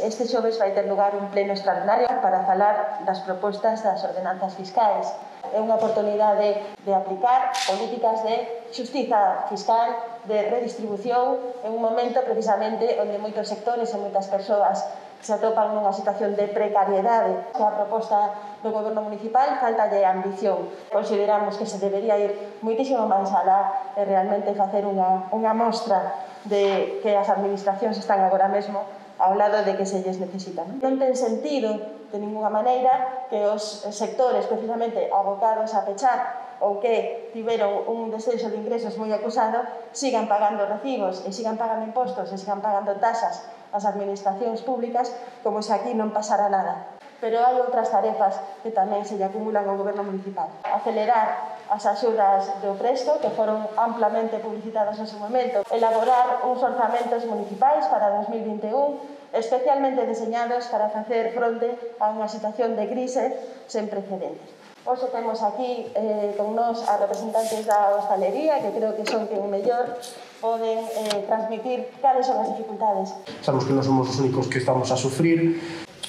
este xoves vai ter lugar un pleno extraordinario para falar das propostas das ordenanzas fiscais. É unha oportunidade de aplicar políticas de xustiza fiscal, de redistribución, en un momento precisamente onde moitos sectores e moitas persoas se atopan nunha situación de precariedade. A proposta do Goberno municipal falta de ambición. Consideramos que se debería ir moitísimo máis alá e realmente facer unha mostra de que as administracións están agora mesmo ao lado de que se lles necesita. Non ten sentido, de ninguna maneira, que os sectores precisamente abocados a pechar ou que tiveron un descenso de ingresos moi acusado sigan pagando recibos e sigan pagando impostos e sigan pagando tasas ás administracións públicas como se aquí non pasara nada. Pero hai outras tarefas que tamén se lle acumulan ao Goberno municipal. Acelerar as axudas do Presto, que foron amplamente publicitadas no seu momento. Elaborar uns orzamentos municipais para 2021, especialmente deseñados para facer fronte a unha situación de crise sen precedentes. Hoxe temos aquí con nós a representantes da hostalería, que creo que son que o mellor poden transmitir cales son as dificultades. Sabemos que non somos os únicos que estamos a sufrir.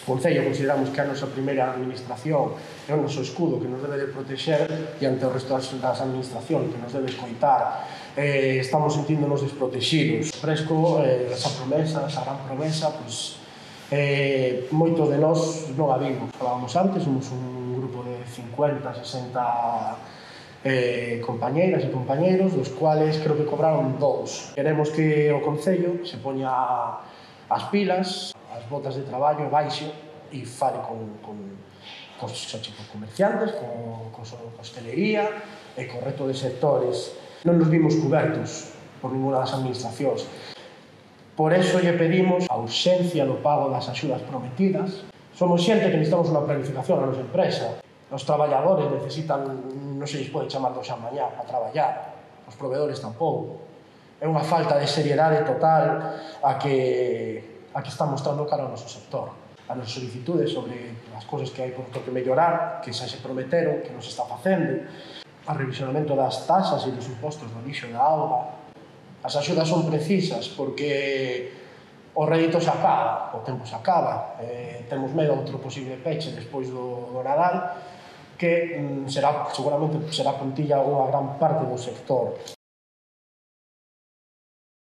O Concello consideramos que a nosa primeira administración é o noso escudo que nos debe de protexer diante o resto das administracións, que nos debe escoitar. Estamos sentíndonos desprotegidos. Fresco, esa promesa, esa gran promesa, pois, moito de nós non a vimos. Falábamos antes, somos un grupo de 50, 60 compañeiras e compañeiros, dos cuales creo que cobraron 2. Queremos que o Concello se poña as pilas, as botas de traballo baixo e fale cos comerciantes, cos hostelería e co resto de sectores. Non nos vimos cobertos por ninguna das administracións. Por eso lle pedimos a urxencia do pago das axudas prometidas. Somos xente que necesitamos unha planificación na nosa empresa. Os traballadores necesitan, non se lles pode chamar do xa mañá para traballar. Os proveedores tampouco. É unha falta de seriedade total a que está mostrando cara ao noso sector. As nosas solicitudes sobre as cousas que hai por que mellorar, que xa se prometeron, que non se está facendo, o revisionamento das tasas e dos impostos do lixo e da auga. As axudas son precisas porque o rédito se acaba, o tempo se acaba. Temos medo a outro posible peche despois do Nadal, que seguramente será puntilla unha gran parte do sector.